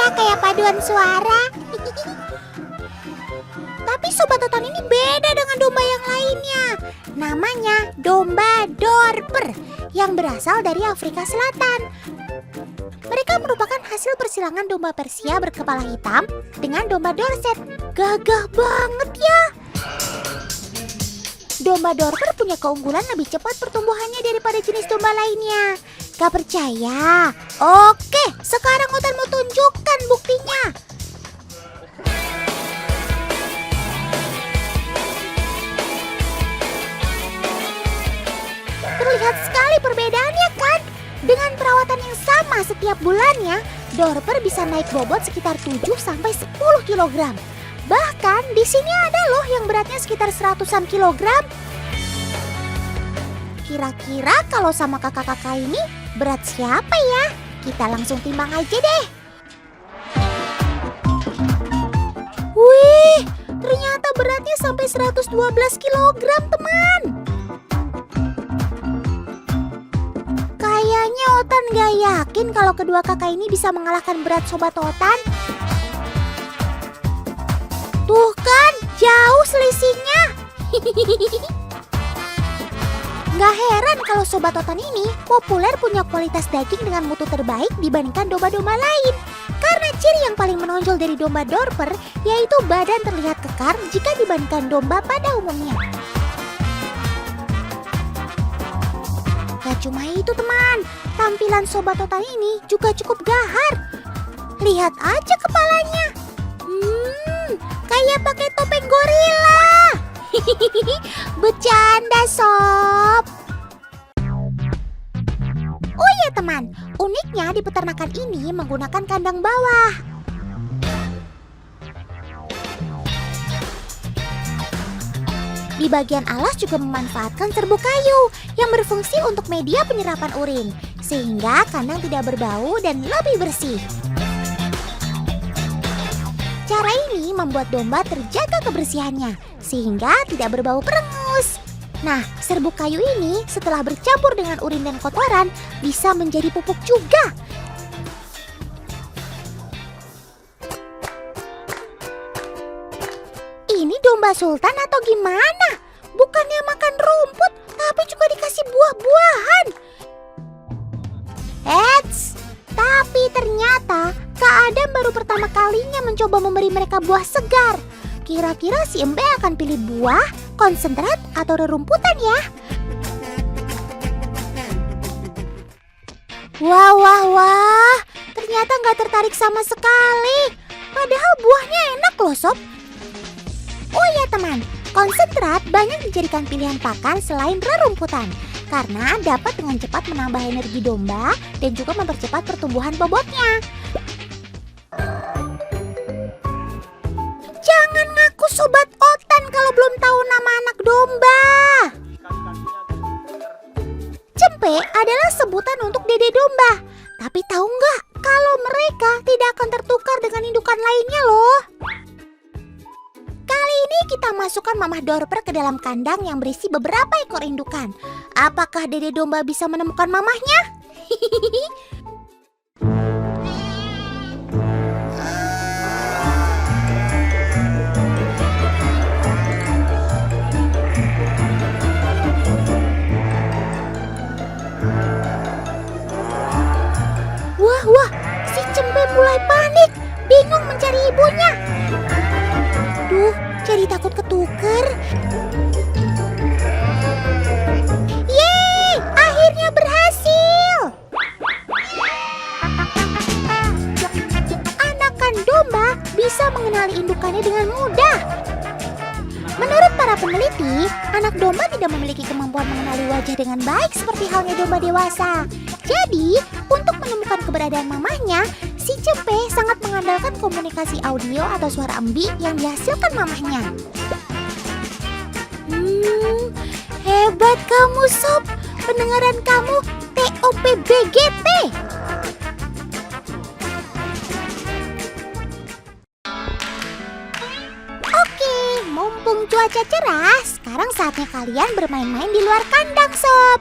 ya kayak paduan suara. Tapi Sobat Otan ini beda dengan domba yang lainnya. Namanya domba Dorper yang berasal dari Afrika Selatan. Mereka merupakan hasil persilangan domba Persia berkepala hitam dengan domba Dorset. Gagah banget ya. Domba Dorper punya keunggulan lebih cepat pertumbuhannya daripada jenis domba lainnya. Gak percaya? Oke, sekarang Otan mau tunjukkan buktinya. Terlihat sekali perbedaannya kan? Dengan perawatan yang sama setiap bulannya, Dorper bisa naik bobot sekitar 7-10 kg. Bahkan di sini ada loh yang beratnya sekitar 100-an kilogram. Kira-kira kalau sama kakak-kakak ini berat siapa ya? Kita langsung timbang aja deh. Wih, ternyata beratnya sampai 112 kilogram, teman. Kayaknya Otan gak yakin kalau kedua kakak ini bisa mengalahkan berat Sobat Otan. Tuh kan, jauh selisihnya. Gak heran kalau Sobat Otan ini populer punya kualitas daging dengan mutu terbaik dibandingkan domba-domba lain. Karena ciri yang paling menonjol dari domba Dorper yaitu badan terlihat kekar jika dibandingkan domba pada umumnya. Gak cuma itu teman, tampilan Sobat Otan ini juga cukup gahar. Lihat aja kepalanya. Kayak pakai topeng gorila. Bercanda sob. Oh iya teman, uniknya di peternakan ini menggunakan kandang bawah. Di bagian alas juga memanfaatkan serbuk kayu yang berfungsi untuk media penyerapan urin, sehingga kandang tidak berbau dan lebih bersih. Cara ini membuat domba terjaga kebersihannya, sehingga tidak berbau perengus. Nah, serbuk kayu ini setelah bercampur dengan urin dan kotoran bisa menjadi pupuk juga. Ini domba sultan atau gimana? Bukannya makan rumput, tapi juga dikasih buah-buahan. Eits, tapi ternyata Kak Adam baru pertama kalinya mencoba memberi mereka buah segar. Kira-kira si Embe akan pilih buah, konsentrat, atau rerumputan ya? Wah, ternyata nggak tertarik sama sekali. Padahal buahnya enak loh sob. Oh iya teman, konsentrat banyak dijadikan pilihan pakan selain rerumputan. Karena dapat dengan cepat menambah energi domba dan juga mempercepat pertumbuhan bobotnya. Jangan ngaku Sobat Otan kalau belum tahu nama anak domba. Cempe adalah sebutan untuk dede domba. Tapi tahu nggak kalau mereka tidak akan tertukar dengan indukan lainnya loh. Kali ini kita masukkan Mamah Dorper ke dalam kandang yang berisi beberapa ekor indukan. Apakah dede domba bisa menemukan mamahnya? Wah, si Cempe mulai panik, bingung mencari ibunya. Duh, jadi takut ketuker. Yeay, akhirnya berhasil. Anakan domba bisa mengenali indukannya dengan mudah. Menurut para peneliti, anak domba tidak memiliki kemampuan mengenali wajah dengan baik seperti halnya domba dewasa. Jadi, untuk menemukan keberadaan mamahnya, si Cempe sangat mengandalkan komunikasi audio atau suara embi yang dihasilkan mamahnya. Hebat kamu sob, pendengaran kamu TOPBGT. Oke, mumpung cuaca cerah, sekarang saatnya kalian bermain-main di luar kandang sob.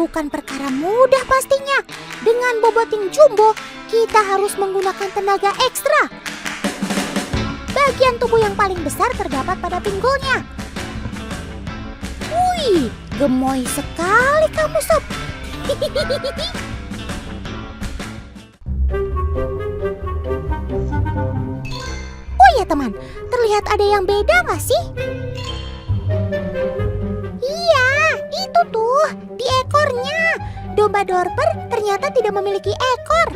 Bukan perkara mudah pastinya. Dengan bobot yang jumbo, kita harus menggunakan tenaga ekstra. Bagian tubuh yang paling besar terdapat pada pinggulnya. Wih, gemoy sekali kamu, Sob. Oh ya teman, terlihat ada yang beda nggak sih? Iya, itu tuh, di ekornya. Domba Dorper ternyata tidak memiliki ekor.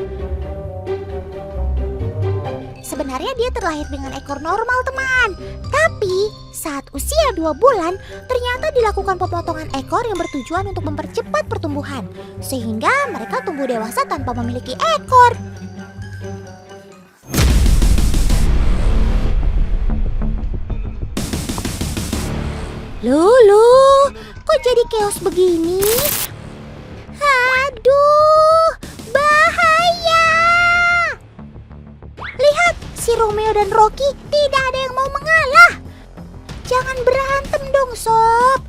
Sebenarnya dia terlahir dengan ekor normal, teman. Tapi saat usia 2 bulan, ternyata dilakukan pemotongan ekor yang bertujuan untuk mempercepat pertumbuhan. Sehingga mereka tumbuh dewasa tanpa memiliki ekor. Loh, kok jadi chaos begini? Aduh, bahaya! Lihat, si Romeo dan Rocky tidak ada yang mau mengalah. Jangan berantem dong, Sob.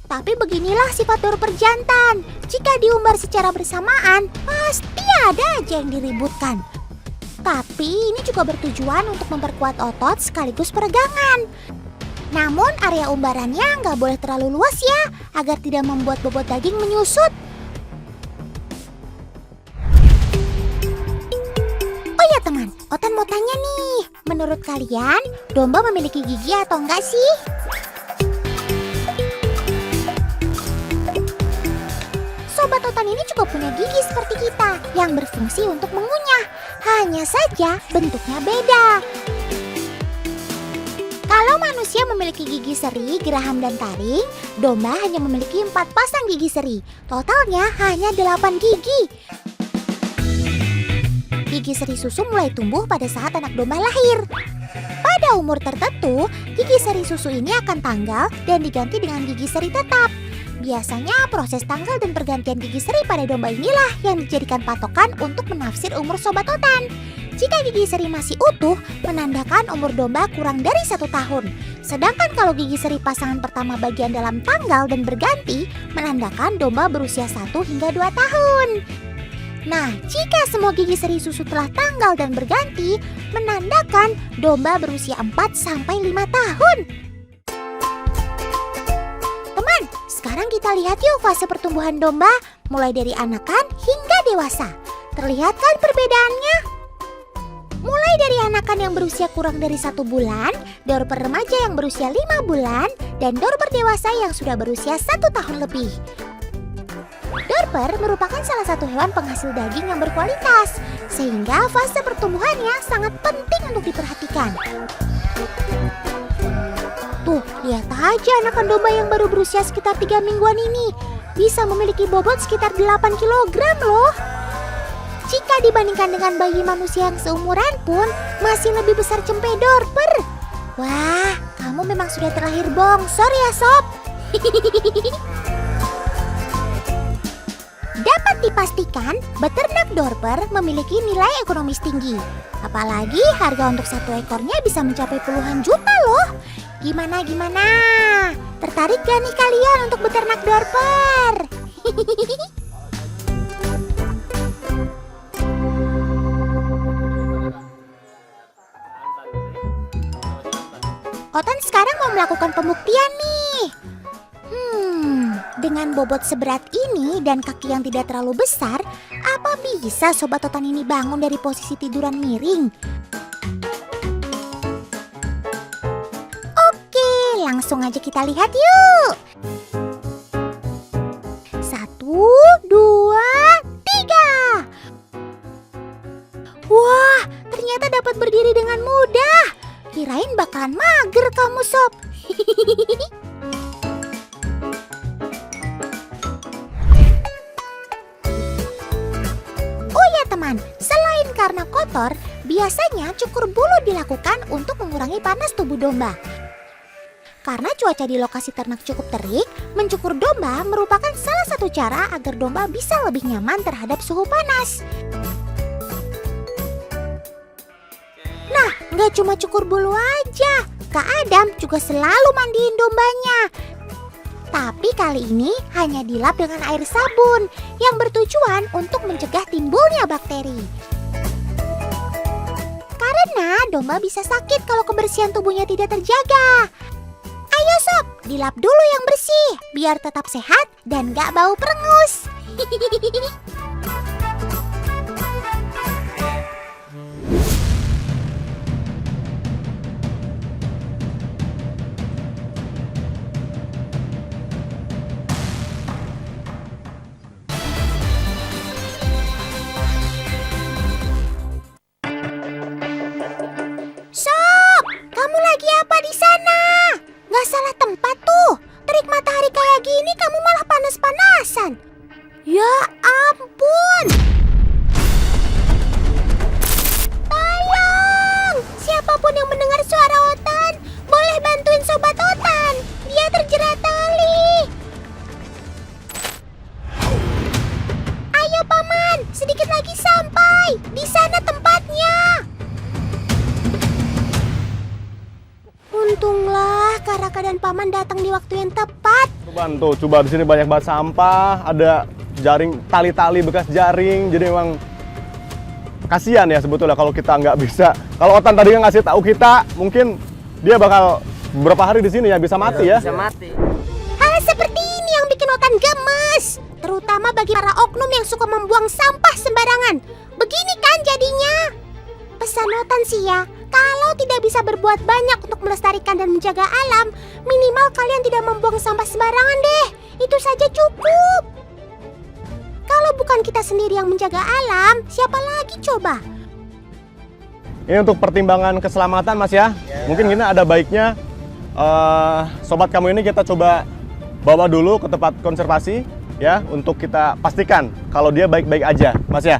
Tapi beginilah sifat Dorper jantan. Jika diumbar secara bersamaan, pasti ada aja yang diributkan. Tapi ini juga bertujuan untuk memperkuat otot sekaligus peregangan. Namun area umbarannya nggak boleh terlalu luas ya, agar tidak membuat bobot daging menyusut. Oh ya teman, Otan mau tanya nih, menurut kalian domba memiliki gigi atau enggak sih? Sobat Otan ini juga punya gigi seperti kita, yang berfungsi untuk mengunyah. Hanya saja bentuknya beda. Kalau manusia memiliki gigi seri, geraham, dan taring, domba hanya memiliki 4 pasang gigi seri. Totalnya hanya 8 gigi. Gigi seri susu mulai tumbuh pada saat anak domba lahir. Pada umur tertentu, gigi seri susu ini akan tanggal dan diganti dengan gigi seri tetap. Biasanya proses tanggal dan pergantian gigi seri pada domba inilah yang dijadikan patokan untuk menafsir umur Sobat Otan. Jika gigi seri masih utuh, menandakan umur domba kurang dari 1 tahun. Sedangkan kalau gigi seri pasangan pertama bagian dalam tanggal dan berganti, menandakan domba berusia 1 hingga 2 tahun. Nah, jika semua gigi seri susu telah tanggal dan berganti, menandakan domba berusia 4 sampai 5 tahun. Teman, sekarang kita lihat yuk fase pertumbuhan domba, mulai dari anakan hingga dewasa. Terlihat kan perbedaannya? Mulai dari anakan yang berusia kurang dari 1 bulan, Dorper remaja yang berusia 5 bulan, dan Dorper dewasa yang sudah berusia 1 tahun lebih. Dorper merupakan salah satu hewan penghasil daging yang berkualitas, sehingga fase pertumbuhannya sangat penting untuk diperhatikan. Tuh, lihat aja anakan domba yang baru berusia sekitar 3 mingguan ini. Bisa memiliki bobot sekitar 8 kg loh. Jika dibandingkan dengan bayi manusia yang seumuran pun masih lebih besar cempe Dorper. Wah, kamu memang sudah terlahir bongsor ya, Sob. Dapat dipastikan, beternak Dorper memiliki nilai ekonomis tinggi. Apalagi harga untuk satu ekornya bisa mencapai puluhan juta loh. Gimana? Tertarik gak nih kalian untuk beternak Dorper? Otan sekarang mau melakukan pembuktian nih. Dengan bobot seberat ini dan kaki yang tidak terlalu besar, apa bisa Sobat Otan ini bangun dari posisi tiduran miring? Oke, langsung aja kita lihat yuk. 1, 2, 3. Wah, ternyata dapat berdiri dengan mudah. Kirain bakalan mager kamu, Sob. Oh ya teman, selain karena kotor, biasanya cukur bulu dilakukan untuk mengurangi panas tubuh domba. Karena cuaca di lokasi ternak cukup terik, mencukur domba merupakan salah satu cara agar domba bisa lebih nyaman terhadap suhu panas. Nah, nggak cuma cukur bulu aja, Kak Adam juga selalu mandiin dombanya. Tapi kali ini hanya dilap dengan air sabun yang bertujuan untuk mencegah timbulnya bakteri. Karena domba bisa sakit kalau kebersihan tubuhnya tidak terjaga. Ayo sob, dilap dulu yang bersih biar tetap sehat dan gak bau perengus. Sob, kamu lagi apa di sana? Gak salah tempat tuh. Terik matahari kayak gini kamu malah panas-panasan. Ya ampun. Tolong! Siapapun yang mendengar suara Otan, boleh bantuin Sobat Otan. Dia terjerat tali. Ayo Paman, sedikit lagi sampai. Di sana tempatnya. Untunglah Karaka dan Paman datang di waktu yang tepat. Bantu, coba di sini banyak banget sampah, ada jaring, tali-tali bekas jaring, jadi memang kasihan ya sebetulnya kalau kita nggak bisa. Kalau Otan tadi ngasih tahu kita, mungkin dia bakal beberapa hari di sini ya bisa mati ya. Bisa mati. Hal seperti ini yang bikin Otan gemes, terutama bagi para oknum yang suka membuang sampah sembarangan. Begini kan jadinya. Pesan Otan sih ya, kalau tidak bisa berbuat banyak untuk melestarikan dan menjaga alam, minimal kalian tidak membuang sampah sembarangan deh. Itu saja cukup. Kalau bukan kita sendiri yang menjaga alam, siapa lagi coba? Ini untuk pertimbangan keselamatan Mas ya. Mungkin ini ada baiknya sobat kamu ini kita coba bawa dulu ke tempat konservasi ya untuk kita pastikan kalau dia baik-baik aja Mas ya.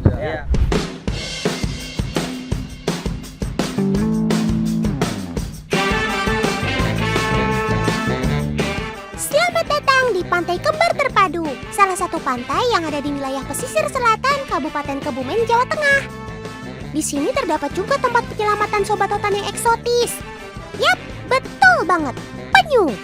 Selamat datang di Pantai Kembar Terpadu, salah satu pantai yang ada di wilayah pesisir selatan Kabupaten Kebumen, Jawa Tengah. Di sini terdapat juga tempat penyelamatan sobat otan yang eksotis. Yap, betul banget, penyu.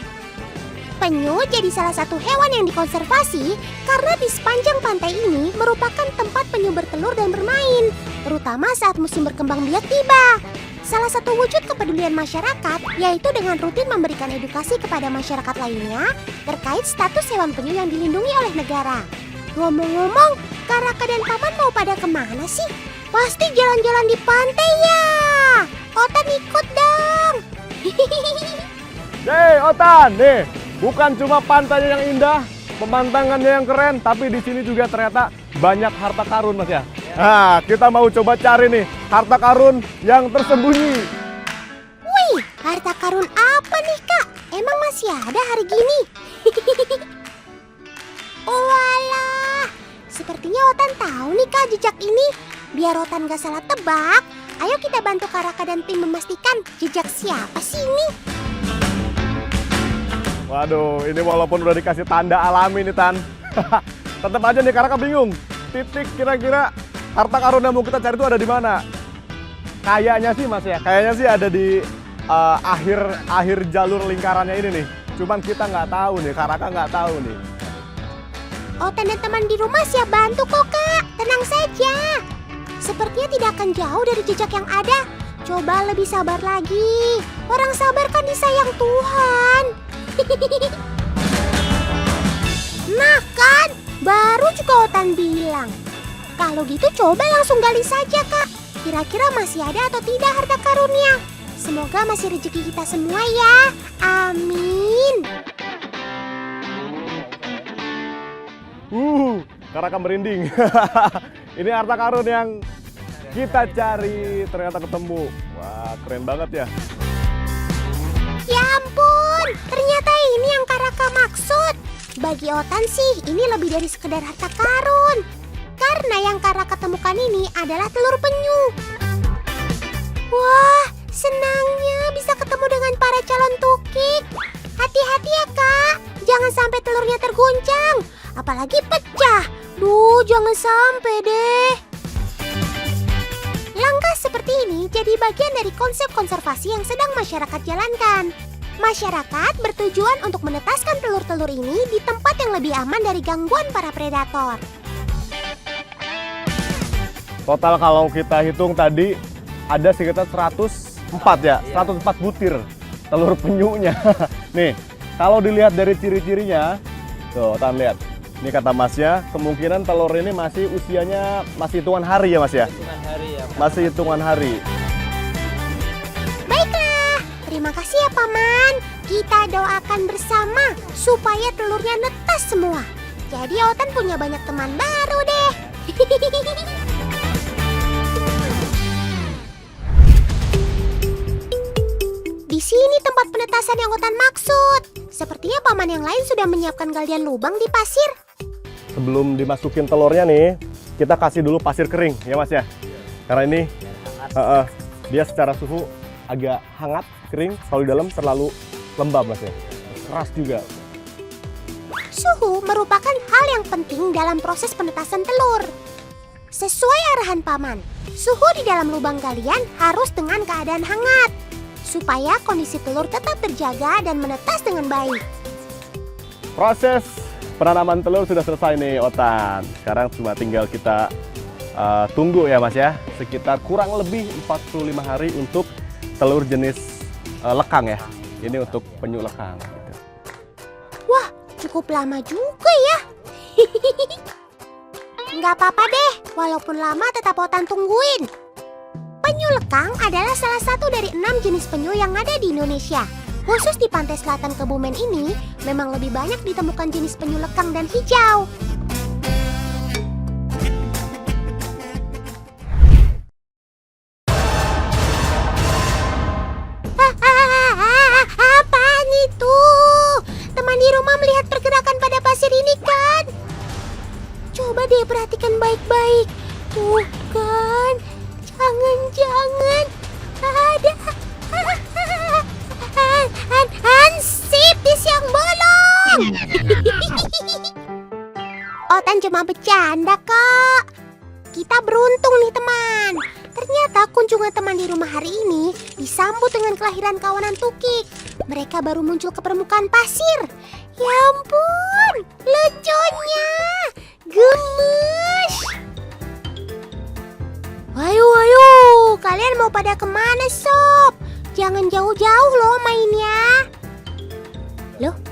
Penyu jadi salah satu hewan yang dikonservasi karena di sepanjang pantai ini merupakan tempat penyu bertelur dan bermain, terutama saat musim berkembang biak tiba. Salah satu wujud kepedulian masyarakat yaitu dengan rutin memberikan edukasi kepada masyarakat lainnya terkait status hewan penyu yang dilindungi oleh negara. Ngomong-ngomong, Karaka dan Paman mau pada kemana sih? Pasti jalan-jalan di pantai ya. Otan ikut dong. Hei Otan, nih bukan cuma pantainya yang indah, pemandangannya yang keren, tapi di sini juga ternyata banyak harta karun Mas ya. Nah, kita mau coba cari nih harta karun yang tersembunyi. Wih, harta karun apa nih Kak? Emang masih ada hari gini? Walah, sepertinya Otan tahu nih Kak jejak ini. Biar Otan gak salah tebak, ayo kita bantu Karaka dan tim memastikan jejak siapa sih ini. Waduh, ini walaupun udah dikasih tanda alami nih Tan, tetap aja nih Karaka bingung. Titik kira-kira harta karun yang mau kita cari itu ada di mana? Kayaknya sih Mas ya, kayaknya sih ada di akhir jalur lingkarannya ini nih. Cuman kita nggak tahu nih, Karaka nggak tahu nih. Otan dan teman di rumah siap bantu kok Kak, tenang saja. Sepertinya tidak akan jauh dari jejak yang ada. Coba lebih sabar lagi. Orang sabar kan disayang Tuhan. Nah kan, baru juga Otan bilang. Kalau gitu coba langsung gali saja Kak. Kira-kira masih ada atau tidak harta karunnya. Semoga masih rezeki kita semua ya. Amin. Karaka merinding. Ini harta karun yang kita cari ternyata ketemu. Wah, keren banget ya. Ya ampun, ternyata ini yang Karaka maksud. Bagi Otan sih, ini lebih dari sekedar harta karun. Karena yang Karaka temukan ini adalah telur penyu. Wah, senangnya bisa ketemu dengan para calon tukik. Hati-hati ya Kak, jangan sampai telurnya terguncang. Apalagi pecah. Duh, jangan sampai deh. Langkah seperti ini jadi bagian dari konsep konservasi yang sedang masyarakat jalankan. Masyarakat bertujuan untuk menetaskan telur-telur ini di tempat yang lebih aman dari gangguan para predator. Total kalau kita hitung tadi ada sekitar 104 ya, 104 butir telur penyunya. Nih, kalau dilihat dari ciri-cirinya, tuh, Tan lihat. Ini kata Masnya, kemungkinan telur ini masih usianya masih hitungan hari ya Mas ya? Hitungan hari ya. Masih hitungan hari. Baiklah, terima kasih ya Paman. Kita doakan bersama supaya telurnya netas semua. Jadi Otan punya banyak teman baru deh. Di sini tempat penetasan yang Otan maksud. Sepertinya Paman yang lain sudah menyiapkan galian lubang di pasir. Sebelum dimasukin telurnya nih, kita kasih dulu pasir kering ya Mas ya? Karena ini dia secara suhu agak hangat, kering. Kalau di dalam terlalu lembab Mas ya, keras juga. Suhu merupakan hal yang penting dalam proses penetasan telur. Sesuai arahan Paman, suhu di dalam lubang galian harus dengan keadaan hangat, supaya kondisi telur tetap terjaga dan menetas dengan baik. Proses penanaman telur sudah selesai nih Otan. Sekarang cuma tinggal kita tunggu ya Mas ya. Sekitar kurang lebih 45 hari untuk telur jenis lekang ya. Ini untuk penyu lekang. Wah, cukup lama juga ya. Nggak apa-apa deh, walaupun lama tetap Otan tungguin. Penyu lekang adalah salah satu dari 6 jenis penyu yang ada di Indonesia. Khusus di pantai selatan Kebumen ini, memang lebih banyak ditemukan jenis penyu lekang dan hijau. Apaan itu? Teman di rumah melihat pergerakan pada pasir ini kan? Coba deh perhatikan baik-baik. Tuh kan, jangan-jangan ada hansip di siang bolong. Otan cuma bercanda kok. Kita beruntung nih teman. Ternyata kunjungan teman di rumah hari ini disambut dengan kelahiran kawanan tukik. Mereka baru muncul ke permukaan pasir. Ya ampun, lucunya. Gemes. Ayo, kalian mau pada kemana sob? Jangan jauh-jauh loh mainnya.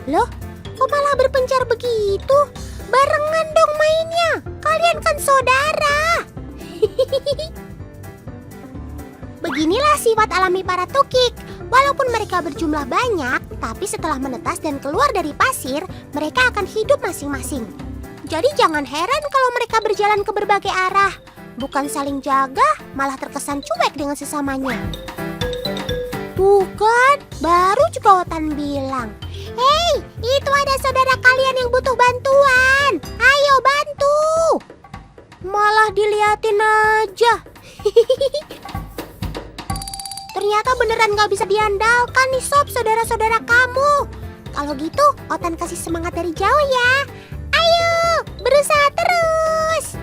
Loh, kok malah berpencar begitu? Barengan dong mainnya, kalian kan saudara. Beginilah sifat alami para tukik. Walaupun mereka berjumlah banyak, tapi setelah menetas dan keluar dari pasir, mereka akan hidup masing-masing. Jadi jangan heran kalau mereka berjalan ke berbagai arah. Bukan saling jaga, malah terkesan cuek dengan sesamanya. Tuh kan, baru juga Otan bilang. Hei, itu ada saudara kalian yang butuh bantuan. Ayo bantu. Malah diliatin aja. Ternyata beneran gak bisa diandalkan nih sob saudara-saudara kamu. Kalau gitu, Otan kasih semangat dari jauh ya. Ayo, berusaha terus.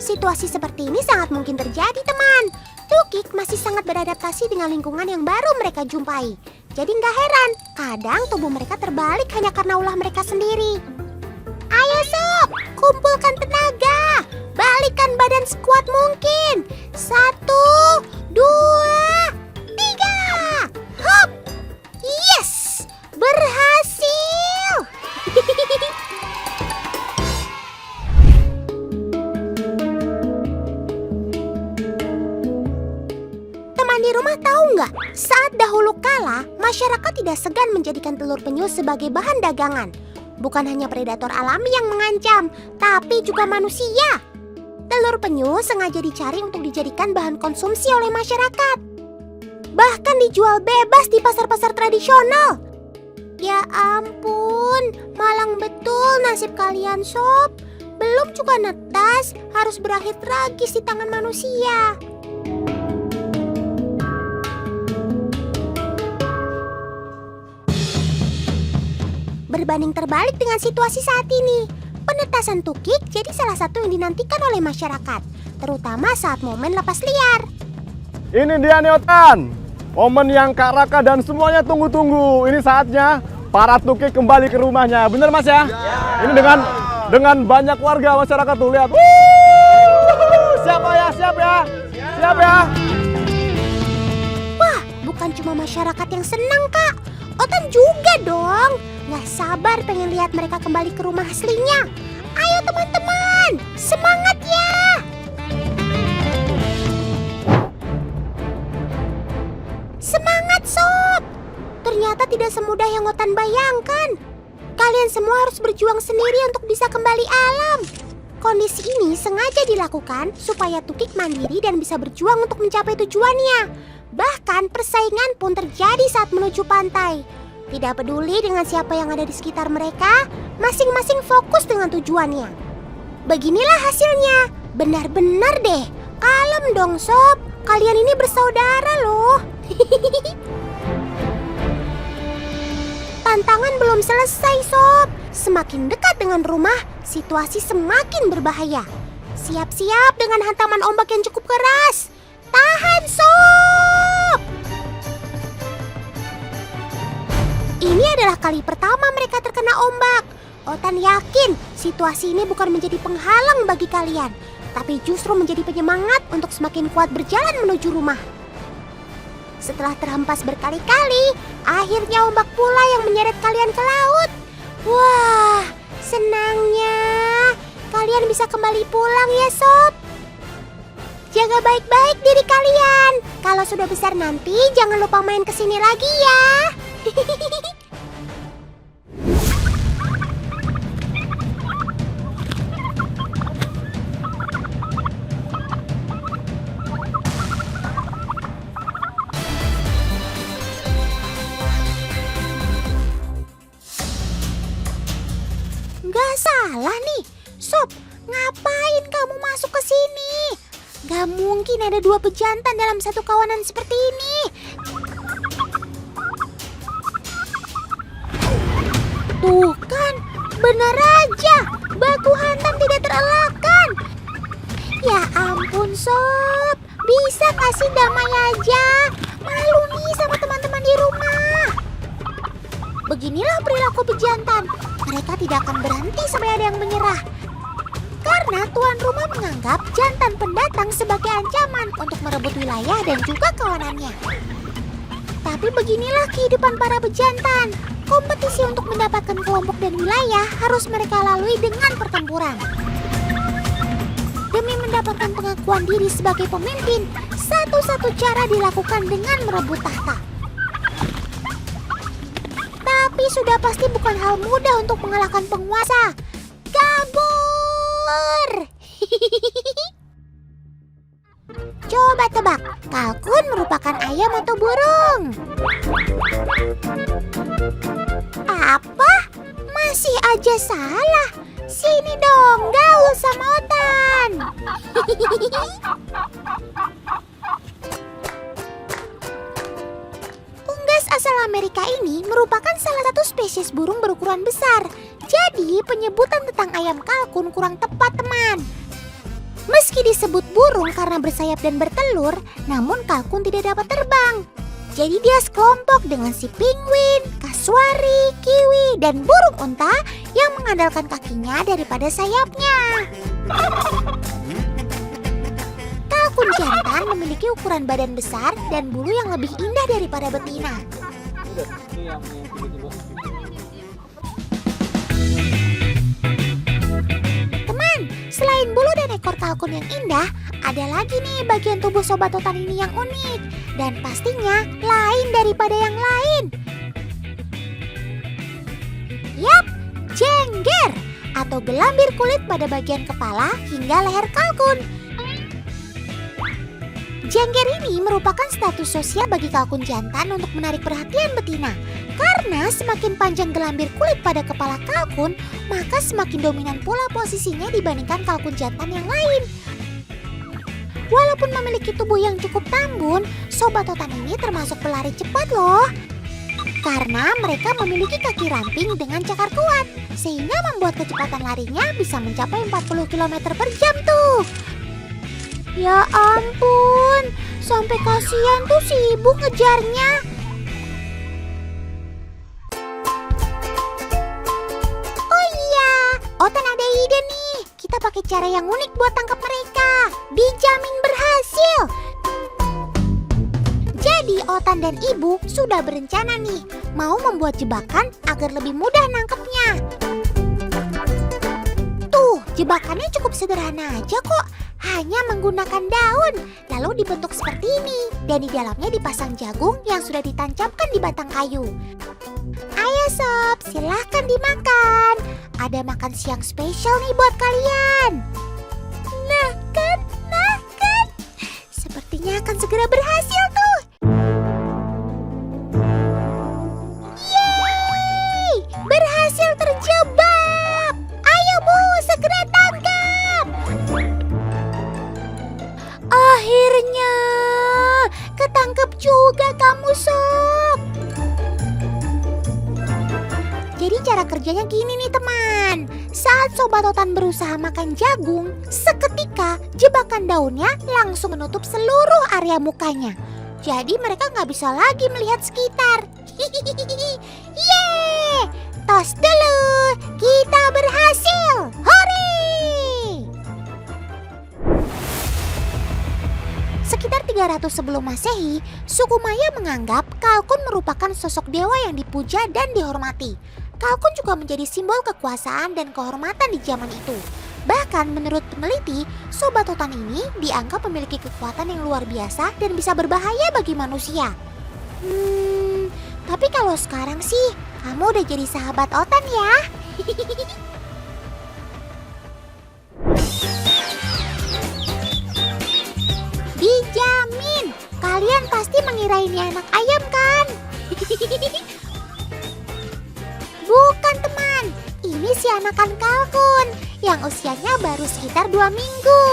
Situasi seperti ini sangat mungkin terjadi teman. Tukik masih sangat beradaptasi dengan lingkungan yang baru mereka jumpai. Jadi nggak heran, kadang tubuh mereka terbalik hanya karena ulah mereka sendiri. Ayo sob, kumpulkan tenaga. Balikkan badan sekuat mungkin. 1, 2, 3. Hop! Yes! Berhasil! Teman di rumah tahu nggak? Saat dahulu kala, masyarakat tidak segan menjadikan telur penyu sebagai bahan dagangan. Bukan hanya predator alami yang mengancam, tapi juga manusia. Telur penyu sengaja dicari untuk dijadikan bahan konsumsi oleh masyarakat. Bahkan dijual bebas di pasar-pasar tradisional. Ya ampun, malang betul nasib kalian sob. Belum juga netas, harus berakhir tragis di tangan manusia. Berbanding terbalik dengan situasi saat ini, penetasan tukik jadi salah satu yang dinantikan oleh masyarakat, terutama saat momen lepas liar. Ini dia nih Otan, Momen yang Kak Raka dan semuanya tunggu-tunggu. Ini saatnya para tukik kembali ke rumahnya. Bener Mas ya? Ini dengan banyak warga masyarakat tuh, lihat. Siap ya, siap ya. Siap ya. Wah, bukan cuma masyarakat yang senang, Kak. Otan juga dong. Gak sabar pengen lihat mereka kembali ke rumah aslinya. Ayo teman-teman, semangat ya! Semangat sob! Ternyata tidak semudah yang Otan bayangkan. Kalian semua harus berjuang sendiri untuk bisa kembali alam. Kondisi ini sengaja dilakukan supaya tukik mandiri dan bisa berjuang untuk mencapai tujuannya. Bahkan persaingan pun terjadi saat menuju pantai. Tidak peduli dengan siapa yang ada di sekitar mereka, masing-masing fokus dengan tujuannya. Beginilah hasilnya. Benar-benar deh. Kalem dong sob. Kalian ini bersaudara loh. Tantangan belum selesai sob. Semakin dekat dengan rumah, situasi semakin berbahaya. Siap-siap dengan hantaman ombak yang cukup keras. Tahan sob. Ini adalah kali pertama mereka terkena ombak. Otan yakin situasi ini bukan menjadi penghalang bagi kalian, tapi justru menjadi penyemangat untuk semakin kuat berjalan menuju rumah. Setelah terhempas berkali-kali, akhirnya ombak pula yang menyeret kalian ke laut. Wah, senangnya. Kalian bisa kembali pulang ya sob. Jaga baik-baik diri kalian. Kalau sudah besar nanti jangan lupa main kesini lagi ya. Gak salah nih, sob. Ngapain kamu masuk ke sini? Gak mungkin ada dua pejantan dalam satu kawanan seperti ini. Tuh kan, benar aja. Baku hantam tidak terelakkan. Ya ampun sob, bisa kasih damai aja. Malu nih sama teman-teman di rumah. Beginilah perilaku pejantan. Mereka tidak akan berhenti sampai ada yang menyerah. Karena tuan rumah menganggap jantan pendatang sebagai ancaman untuk merebut wilayah dan juga kawanannya. Tapi beginilah kehidupan para pejantan. Kompetisi untuk mendapatkan kelompok dan wilayah harus mereka lalui dengan pertempuran. Demi mendapatkan pengakuan diri sebagai pemimpin, satu-satu cara dilakukan dengan merebut tahta. Tapi sudah pasti bukan hal mudah untuk mengalahkan penguasa. Kabur! Coba tebak, kalkun merupakan ayam atau burung? Apa? Masih aja salah. Sini dong, gaul sama Otan. Unggas asal Amerika ini merupakan salah satu spesies burung berukuran besar. Jadi penyebutan tentang ayam kalkun kurang tepat teman. Meski disebut burung karena bersayap dan bertelur, namun kalkun tidak dapat terbang. Jadi dia sekelompok dengan si penguin, kasuari, kiwi, dan burung unta yang mengandalkan kakinya daripada sayapnya. Kalkun jantan memiliki ukuran badan besar dan bulu yang lebih indah daripada betina. Teman, selain bulu dan ekor kalkun yang indah, ada lagi nih bagian tubuh sobat Otan ini yang unik. Dan pastinya lain daripada yang lain. Yap, jengger atau gelambir kulit pada bagian kepala hingga leher kalkun. Jengger ini merupakan status sosial bagi kalkun jantan untuk menarik perhatian betina. Karena semakin panjang gelambir kulit pada kepala kalkun, maka semakin dominan pula posisinya dibandingkan kalkun jantan yang lain. Walaupun memiliki tubuh yang cukup tambun, sobat Otan ini termasuk pelari cepat loh. Karena mereka memiliki kaki ramping dengan cakar kuat, sehingga membuat kecepatan larinya bisa mencapai 40 km per jam tuh. Ya ampun, Sampai kasihan tuh si ibu ngejarnya. Oh iya, Otan ada ide nih. Kita pakai cara yang unik buat tangkap mereka. Dijamin berhasil. Jadi Otan dan ibu sudah berencana nih, mau membuat jebakan agar lebih mudah nangkepnya. Tuh, jebakannya cukup sederhana aja kok. Hanya menggunakan daun, lalu dibentuk seperti ini. Dan di dalamnya dipasang jagung yang sudah ditancapkan di batang kayu. Ayo sob, silahkan dimakan. Ada makan siang spesial nih buat kalian. Nah kan. Sepertinya akan segera berhasil tuh. Yeay, berhasil terjebak. Ayo Bu, segera tangkap. Akhirnya ketangkep juga kamu sob. Jadi cara kerjanya gini nih teman. Saat Sobat Otan berusaha makan jagung, seketika jebakan daunnya langsung menutup seluruh area mukanya. Jadi mereka nggak bisa lagi melihat sekitar. Yeay! Tos dulu, kita berhasil. Hore! Sekitar 300 sebelum Masehi, suku Maya menganggap kalkun merupakan sosok dewa yang dipuja dan dihormati. Kalkun juga menjadi simbol kekuasaan dan kehormatan di zaman itu. Bahkan menurut peneliti, Sobat Otan ini dianggap memiliki kekuatan yang luar biasa dan bisa berbahaya bagi manusia. Tapi kalau sekarang sih, kamu udah jadi sahabat Otan ya. Dijamin, kalian pasti mengira ini anak ayam kan? Bukan teman, ini si anakan kalkun yang usianya baru sekitar 2 minggu.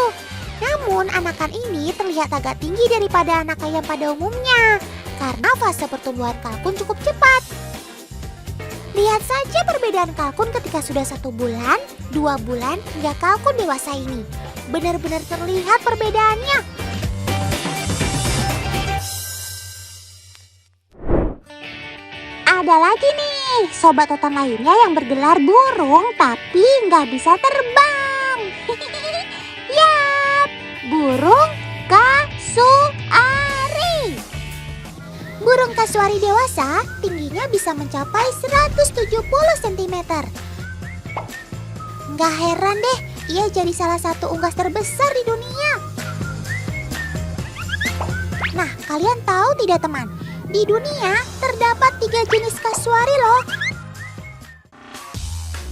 Namun anakan ini terlihat agak tinggi daripada anak ayam pada umumnya karena fase pertumbuhan kalkun cukup cepat. Lihat saja perbedaan kalkun ketika sudah 1 bulan, 2 bulan hingga kalkun dewasa ini. Benar-benar terlihat perbedaannya. Ada lagi nih, Sobat Otan lainnya yang bergelar burung tapi nggak bisa terbang. Yap, burung kasuari. Burung kasuari dewasa tingginya bisa mencapai 170 cm. Nggak heran deh, ia jadi salah satu unggas terbesar di dunia. Nah, kalian tahu tidak teman? Di dunia terdapat 3 jenis kasuari loh.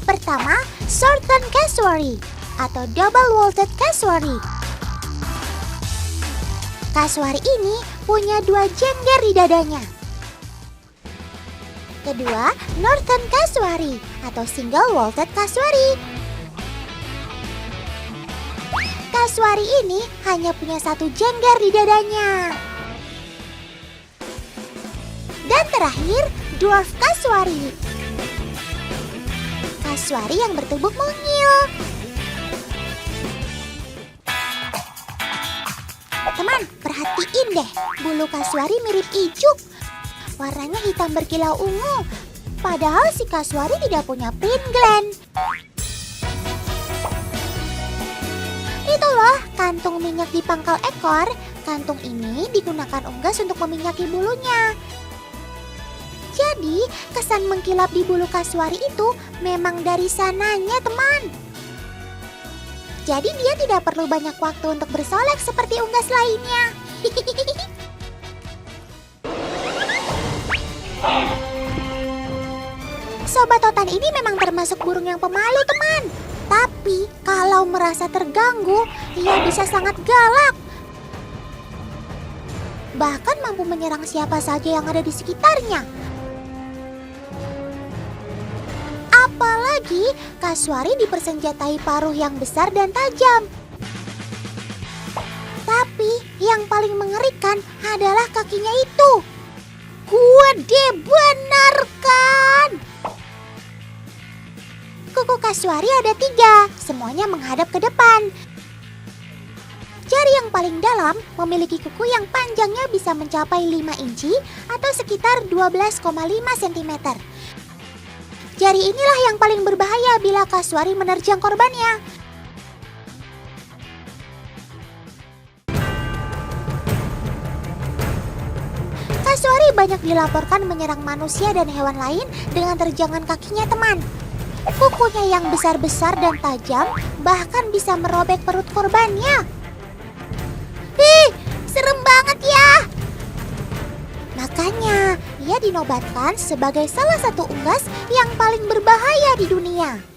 Pertama, Shorthorn Casuary atau Double-Walled Casuary. Kasuari ini punya 2 jengger di dadanya. Kedua, Northern Casuary atau Single-Walled Casuary. Kasuari ini hanya punya 1 jengger di dadanya. Dan terakhir, Dwarf Casuary. Kasuari yang bertubuh mungil. Teman, perhatiin deh, bulu kasuari mirip ijuk. Warnanya hitam berkilau ungu. Padahal si kasuari tidak punya print gland. Itu loh, kantung minyak di pangkal ekor. Kantung ini digunakan unggas untuk meminyaki bulunya. Jadi, kesan mengkilap di bulu kasuari itu memang dari sananya, teman. Jadi dia tidak perlu banyak waktu untuk bersolek seperti unggas lainnya. Sobat Otan ini memang termasuk burung yang pemalu, teman. Tapi kalau merasa terganggu, ia bisa sangat galak. Bahkan mampu menyerang siapa saja yang ada di sekitarnya. Apalagi kasuari dipersenjatai paruh yang besar dan tajam. Tapi yang paling mengerikan adalah kakinya itu. Gede benar kan? Kuku kasuari ada 3, semuanya menghadap ke depan. Jari yang paling dalam memiliki kuku yang panjangnya bisa mencapai 5 inci atau sekitar 12,5 cm. Jari inilah yang paling berbahaya bila kasuari menerjang korbannya. Kasuari banyak dilaporkan menyerang manusia dan hewan lain dengan terjangan kakinya, teman. Kukunya yang besar-besar dan tajam bahkan bisa merobek perut korbannya. Ih, serem banget ya! Makanya, ia dinobatkan sebagai salah satu unggas yang paling berbahaya di dunia.